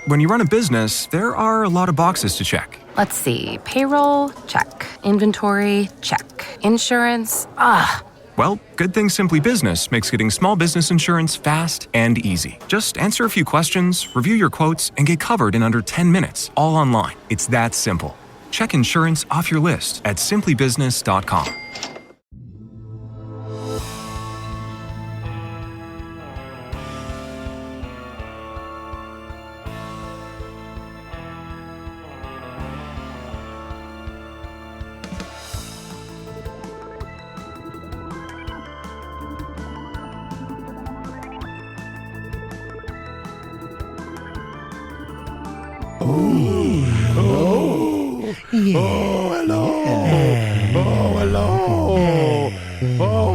when you run a business, there are a lot of boxes to check. Let's see. Payroll? Check. Inventory? Check. Insurance? Well, Good Thing Simply Business makes getting small business insurance fast and easy. Just answer a few questions, review your quotes, and get covered in under 10 minutes, all online. It's that simple. Check insurance off your list at simplybusiness.com.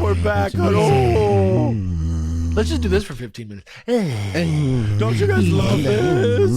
We're back. Hello. Let's just do this for 15 minutes. Don't you guys love this?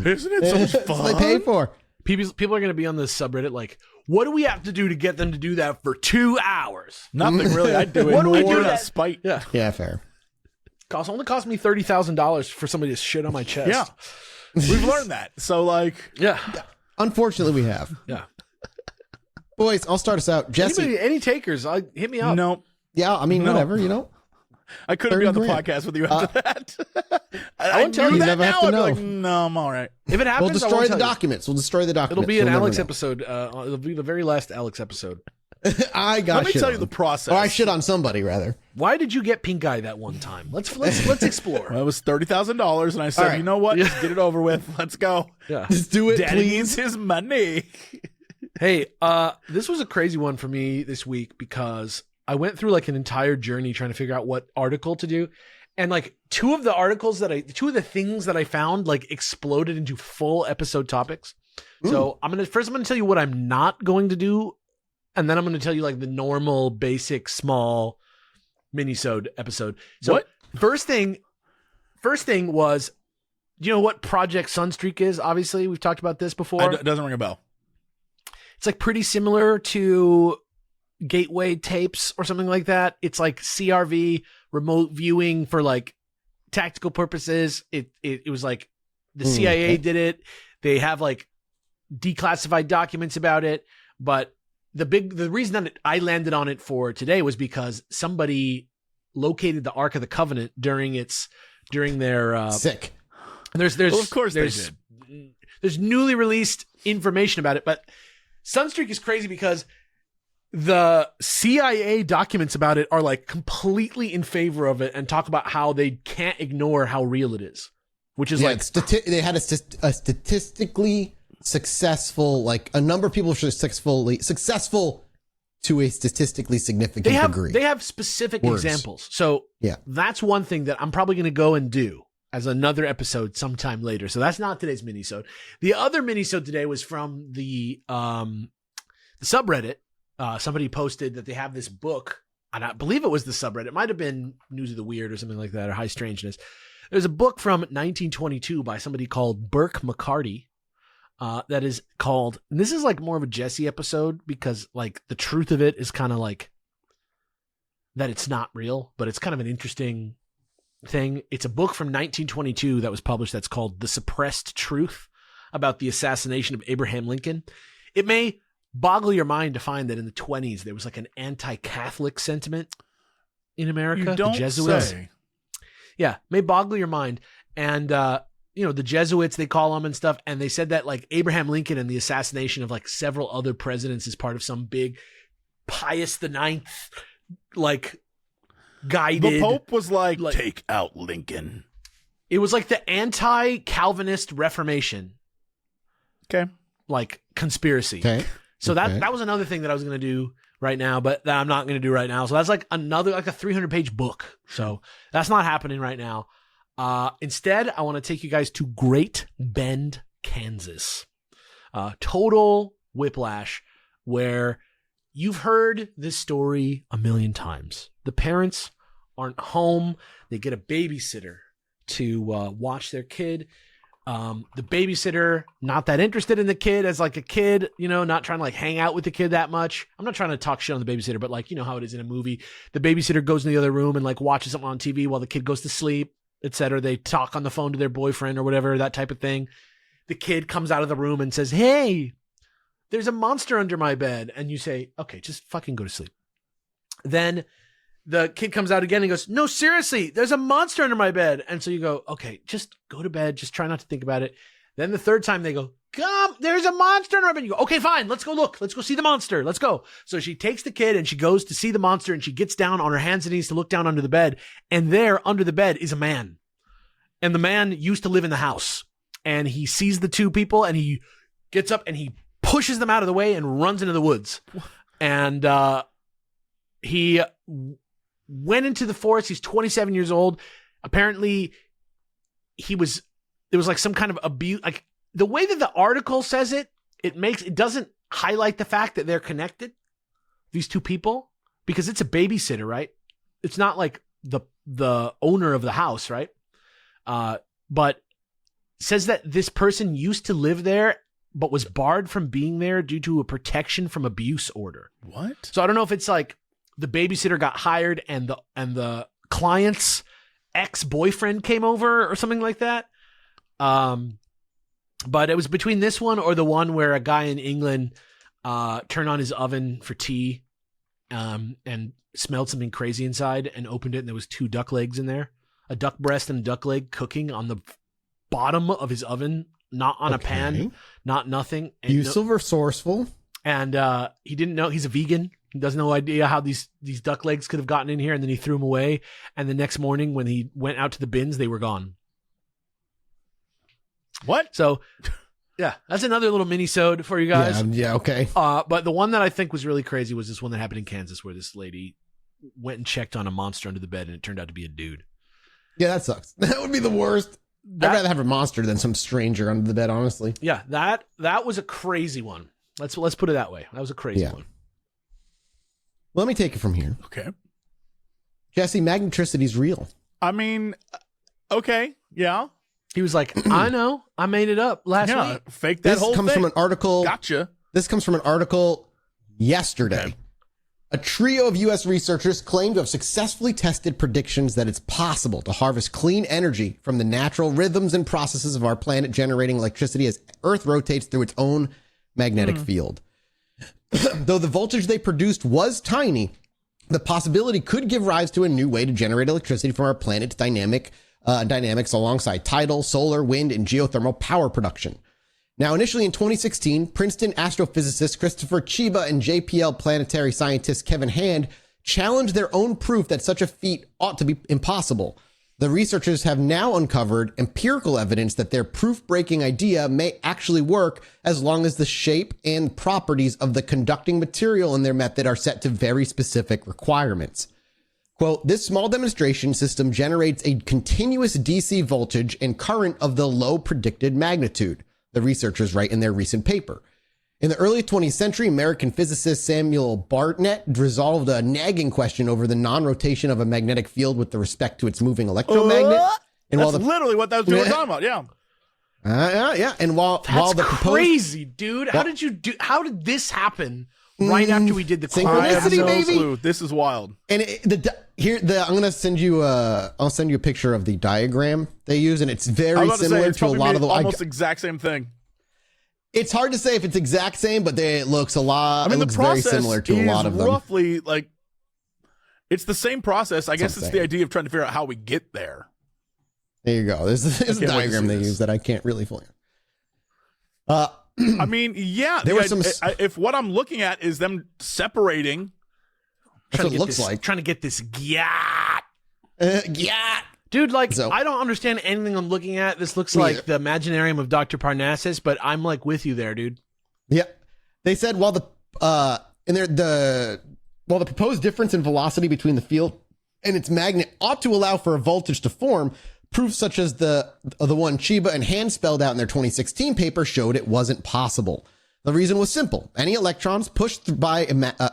Isn't it so much fun? That's what they pay for. People are going to be on this subreddit like, what do we have to do to get them to do that for 2 hours? Nothing really. I'd do it. What do we more do out of that? spite. Yeah, fair. Only cost me $30,000 for somebody to shit on my chest. Yeah. We've learned that. So, like... Yeah. Unfortunately, we have. Yeah. Boys, I'll start us out. Jesse. Any takers, hit me up. No. Yeah, I mean, whatever, you know. I couldn't be on the 30 grand. podcast with you after that. I won't tell you that now. I'd be like, no, I'm all right. If it happens, We'll destroy the documents. We'll destroy the documents. It'll be an You'll Alex never know. episode. It'll be the very last Alex episode. I got Let me shit tell on. you the process. Or I shit on somebody, rather. Why did you get pink eye that one time? Let's explore. Well, it was $30,000, and I said, All right. you know what? Just get it over with. Let's go. Yeah. Just do it, Daddy please. needs his money. Hey, this was a crazy one for me this week because I went through like an entire journey trying to figure out what article to do. And like two of the things that I found like exploded into full episode topics. Ooh. So I'm going to tell you what I'm not going to do. And then I'm going to tell you like the normal, basic, small mini-sode episode. So what? First thing was, do you know what Project Sunstreak is? Obviously, we've talked about this before. It doesn't ring a bell. It's like pretty similar to Gateway Tapes or something like that. It's like CRV, remote viewing for like tactical purposes. It was like the CIA did it. They have like declassified documents about it. But the reason that I landed on it for today was because somebody located the Ark of the Covenant during their Sick. There's of course they there's newly released information about it, but Sunstreak is crazy because the CIA documents about it are like completely in favor of it and talk about how they can't ignore how real it is, which is like they had a statistically successful, like a number of people are successful to a statistically significant degree. They have specific Words. examples. So yeah, that's one thing that I'm probably going to go and do as another episode sometime later. So that's not today's minisode. The other minisode today was from the subreddit. Somebody posted that they have this book, and I believe it was the subreddit. It might have been News of the Weird or something like that, or High Strangeness. There's a book from 1922 by somebody called Burke McCarty that is called, and this is like more of a Jesse episode because like the truth of it is kind of like that it's not real, but it's kind of an interesting thing. It's a book from 1922 that was published that's called The Suppressed Truth about the assassination of Abraham Lincoln. It may boggle your mind to find that in the 20s there was like an anti-Catholic sentiment in America. You don't the Jesuits. say. Yeah, may boggle your mind. And the Jesuits, they call them and stuff, and they said that like Abraham Lincoln and the assassination of like several other presidents is part of some big Pius IX like guided. The Pope was like, take out Lincoln. It was like the anti-Calvinist Reformation. Okay. Like conspiracy. Okay. So that was another thing that I was going to do right now, but that I'm not going to do right now. So that's like another, like a 300-page book. So that's not happening right now. Instead, I want to take you guys to Great Bend, Kansas. Total whiplash, where you've heard this story a million times. The parents aren't home. They get a babysitter to watch their kid. The babysitter, not that interested in the kid as like a kid, not trying to like hang out with the kid that much. I'm not trying to talk shit on the babysitter, but like, how it is in a movie. The babysitter goes in the other room and like watches something on TV while the kid goes to sleep. etc. They talk on the phone to their boyfriend or whatever, that type of thing. The kid comes out of the room and says, "Hey, there's a monster under my bed." And you say, "Okay, just fucking go to sleep." Then the kid comes out again and goes, "No, seriously, there's a monster under my bed." And so you go, "Okay, just go to bed. Just try not to think about it." Then the third time they go, "Come, there's a monster under my bed." You go, "Okay, fine. Let's go look. Let's go see the monster. Let's go." So she takes the kid and she goes to see the monster, and she gets down on her hands and knees to look down under the bed. And there under the bed is a man. And the man used to live in the house. And he sees the two people and he gets up and he pushes them out of the way and runs into the woods. And he went into the forest. He's 27 years old. Apparently, there was like some kind of abuse. Like the way that the article says it, it doesn't highlight the fact that they're connected, these two people, because it's a babysitter, right? It's not like the owner of the house, right? But says that this person used to live there, but was barred from being there due to a protection from abuse order. What? So I don't know if it's like the babysitter got hired and the client's ex-boyfriend came over or something like that. But it was between this one or the one where a guy in England turned on his oven for tea and smelled something crazy inside and opened it, and there was 2 duck legs in there, a duck breast and a duck leg cooking on the bottom of his oven, not on a pan, not nothing. Useful, resourceful. And he didn't know, he's a vegan. He doesn't know idea how these duck legs could have gotten in here, and then he threw them away. And the next morning when he went out to the bins, they were gone. What? So, yeah, that's another little mini-sode for you guys. Yeah, okay. But the one that I think was really crazy was this one that happened in Kansas, where this lady went and checked on a monster under the bed, and it turned out to be a dude. Yeah, that sucks. That would be the worst. I'd rather have a monster than some stranger under the bed, honestly. Yeah, that was a crazy one. Let's put it that way. That was a crazy one. Let me take it from here. Okay. Jesse, magnetricity's real. I mean, okay, yeah. He was like, "I know, I made it up last week." Fake that whole thing. This comes from an article. Gotcha. This comes from an article yesterday. Okay. A trio of U.S. researchers claim to have successfully tested predictions that it's possible to harvest clean energy from the natural rhythms and processes of our planet generating electricity as Earth rotates through its own magnetic field. Though the voltage they produced was tiny, the possibility could give rise to a new way to generate electricity from our planet's dynamics alongside tidal, solar, wind, and geothermal power production. Now, initially in 2016, Princeton astrophysicist Christopher Chiba and JPL planetary scientist Kevin Hand challenged their own proof that such a feat ought to be impossible. The researchers have now uncovered empirical evidence that their proof-breaking idea may actually work as long as the shape and properties of the conducting material in their method are set to very specific requirements. Quote, "This small demonstration system generates a continuous DC voltage and current of the low predicted magnitude," the researchers write in their recent paper. In the early 20th century, American physicist Samuel Bartlett resolved a nagging question over the non-rotation of a magnetic field with respect to its moving electromagnet. And That's literally what those two were talking about, yeah. Yeah. And while the crazy, dude. How did this happen right after we did the synchronicity, baby? Clue. This is wild. And I'm gonna send you I'll send you a picture of the diagram they use, and it's very similar to a lot of the almost exact same thing. It's hard to say if it's exact same, but it looks a lot. I mean, it looks very similar to a lot of them. Roughly, like, it's the same process. I guess it's the idea of trying to figure out how we get there. There you go. There's a diagram they use that I can't really fully. I mean, yeah. There were some. If what I'm looking at is them separating, that's what it looks like. Trying to get this gyat. Gyat. Dude, like, I don't understand anything I'm looking at. This looks like the Imaginarium of Dr. Parnassus, but I'm like with you there, dude. Yeah. They said while the proposed difference in velocity between the field and its magnet ought to allow for a voltage to form, proofs such as the one Chiba and Hand spelled out in their 2016 paper showed it wasn't possible. The reason was simple. Any electrons pushed by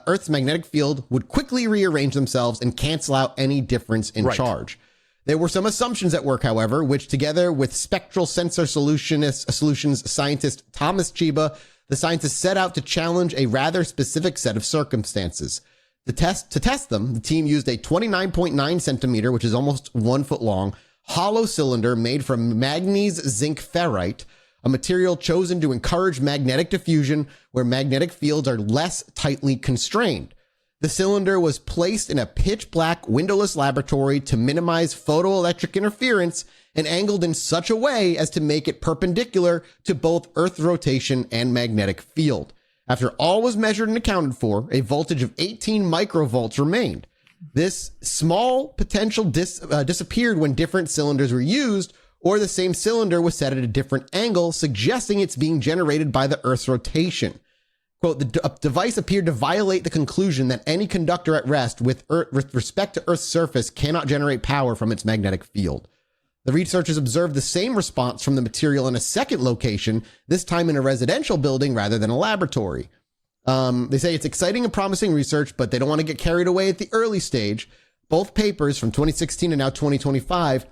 Earth's magnetic field would quickly rearrange themselves and cancel out any difference in charge. There were some assumptions at work, however, which together with spectral sensor solutions scientist Thomas Chiba, the scientists set out to challenge a rather specific set of circumstances. To test them, the team used a 29.9 centimeter, which is almost 1 foot long, hollow cylinder made from manganese zinc ferrite, a material chosen to encourage magnetic diffusion where magnetic fields are less tightly constrained. The cylinder was placed in a pitch black windowless laboratory to minimize photoelectric interference and angled in such a way as to make it perpendicular to both Earth's rotation and magnetic field. After all was measured and accounted for, a voltage of 18 microvolts remained. This small potential disappeared when different cylinders were used, or the same cylinder was set at a different angle, suggesting it's being generated by the Earth's rotation. Quote, the device appeared to violate the conclusion that any conductor at rest with respect to Earth's surface cannot generate power from its magnetic field. The researchers observed the same response from the material in a second location, this time in a residential building rather than a laboratory. They say it's exciting and promising research, but they don't want to get carried away at the early stage. Both papers from 2016 and now 2025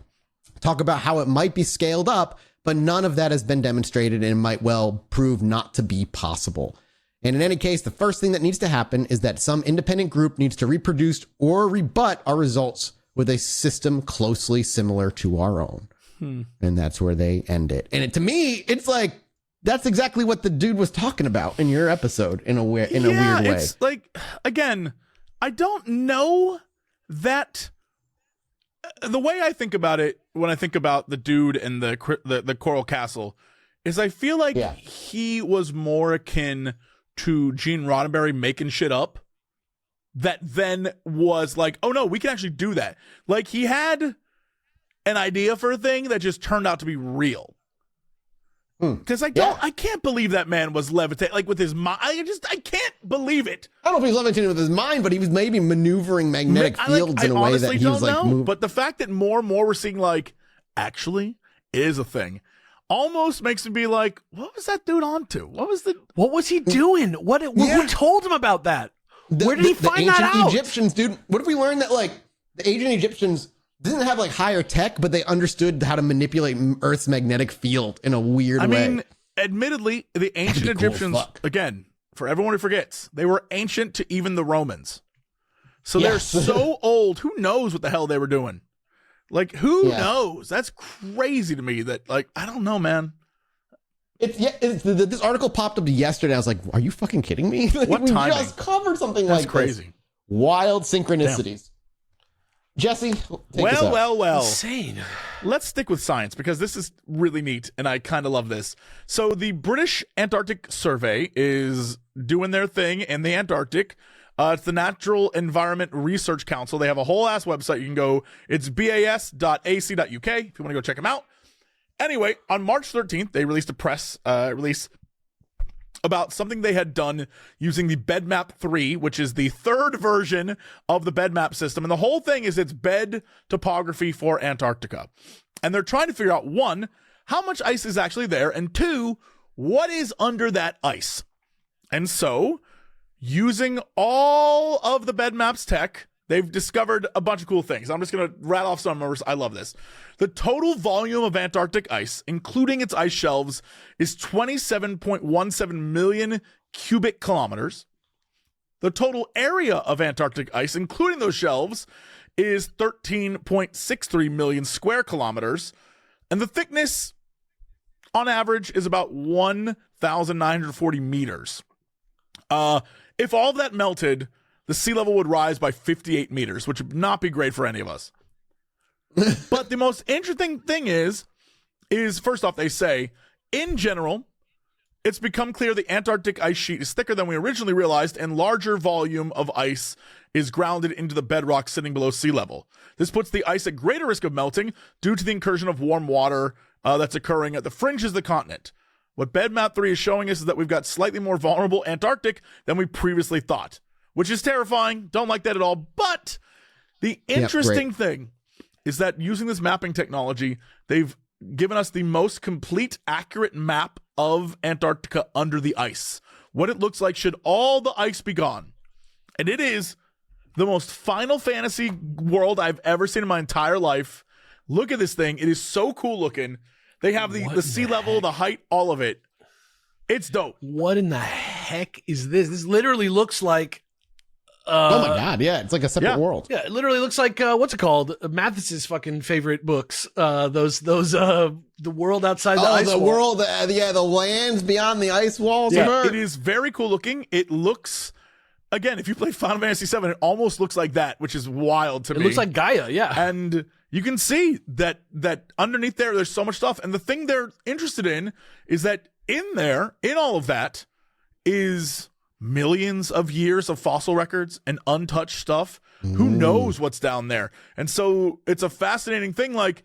talk about how it might be scaled up, but none of that has been demonstrated and might well prove not to be possible. And in any case, the first thing that needs to happen is that some independent group needs to reproduce or rebut our results with a system closely similar to our own. And that's where they end it. And to me, it's like, that's exactly what the dude was talking about in your episode in a weird way. It's like, again, I don't know that the way I think about it when I think about the dude and the Coral Castle is I feel like he was more akin to Gene Roddenberry making shit up that then was like, oh no, we can actually do that. Like he had an idea for a thing that just turned out to be real. Because I can't believe that man was levitating, like with his mind. I can't believe it. I don't know if he's levitating with his mind, but he was maybe maneuvering magnetic fields in a way that he was like moving. But the fact that more and more we're seeing like, actually, it is a thing, almost makes me be like, what was that dude onto? What was he doing? Who told him about that? Where did he find that out? The ancient Egyptians, dude. What if we learned that like the ancient Egyptians didn't have like higher tech, but they understood how to manipulate Earth's magnetic field in a weird way? I mean, admittedly, the ancient Egyptians, again, for everyone who forgets, they were ancient to even the Romans. So they're so old. Who knows what the hell they were doing? Like, who knows? That's crazy to me that, like, I don't know, man. This article popped up yesterday. I was like, are you fucking kidding me? What timing? We just covered something That's like crazy. This. Wild synchronicities. Damn. Jesse, well. Insane. Let's stick with science because this is really neat and I kind of love this. So the British Antarctic Survey is doing their thing in the Antarctic. It's the Natural Environment Research Council. They have a whole ass website. You can go, it's bas.ac.uk if you want to go check them out. Anyway, on March 13th, they released a press release about something they had done using the BedMap 3, which is the third version of the BedMap system. And the whole thing is it's bed topography for Antarctica. And they're trying to figure out, one, how much ice is actually there, and two, what is under that ice? And so, using all of the BedMap's tech, they've discovered a bunch of cool things. I'm just going to rattle off some numbers. I love this. The total volume of Antarctic ice, including its ice shelves, is 27.17 million cubic kilometers. The total area of Antarctic ice, including those shelves, is 13.63 million square kilometers. And the thickness, on average, is about 1,940 meters. If all of that melted, the sea level would rise by 58 meters, which would not be great for any of us. But the most interesting thing is first off, they say, in general, it's become clear the Antarctic ice sheet is thicker than we originally realized, and larger volume of ice is grounded into the bedrock sitting below sea level. This puts the ice at greater risk of melting due to the incursion of warm water that's occurring at the fringes of the continent. What BedMap 3 is showing us is that we've got slightly more vulnerable Antarctic than we previously thought, which is terrifying. Don't like that at all. But the interesting thing is that using this mapping technology, they've given us the most complete, accurate map of Antarctica under the ice. What it looks like should all the ice be gone. And it is the most Final Fantasy world I've ever seen in my entire life. Look at this thing. It is so cool looking. They have the sea level, the height, all of it. It's dope. What in the heck is this? This literally looks like Oh my god, yeah, it's like a separate world. Yeah, it literally looks like what's it called? Mathis's fucking favorite books. The world outside the ice wall. World, the lands beyond the ice walls. Yeah, it is very cool looking. It looks, again, if you play Final Fantasy VII, it almost looks like that, which is wild to me. It looks like Gaia, yeah. And you can see that underneath there's so much stuff. And the thing they're interested in is that in all of that, is millions of years of fossil records and untouched stuff. Who knows what's down there? And so it's a fascinating thing. Like,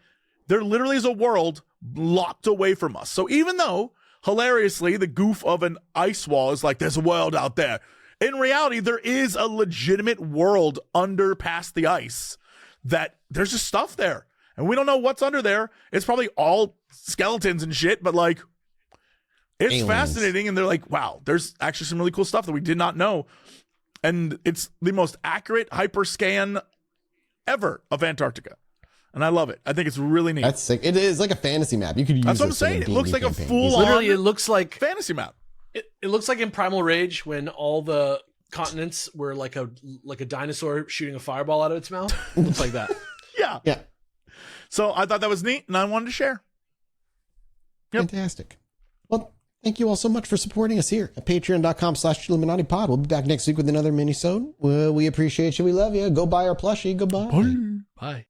there literally is a world locked away from us. So even though, hilariously, the goof of an ice wall is like, there's a world out there, in reality, there is a legitimate world under past the ice that there's just stuff there. And we don't know what's under there. It's probably all skeletons and shit, but like, it's aliens. Fascinating, and they're like, wow, there's actually some really cool stuff that we did not know. And it's the most accurate hyperscan ever of Antarctica. And I love it. I think it's really neat. That's sick. It is like a fantasy map. You could use That's what I'm this in saying. It D&D looks like a campaign. full-on Literally, it looks like fantasy map. it looks like in Primal Rage when all the continents were like a dinosaur shooting a fireball out of its mouth. It looks like that. Yeah. Yeah. So I thought that was neat, and I wanted to share. Yep. Fantastic. Well, thank you all so much for supporting us here at patreon.com/Chilluminati pod. We'll be back next week with another mini-sode. Well, we appreciate you. We love you. Go buy our plushie. Goodbye. Bye.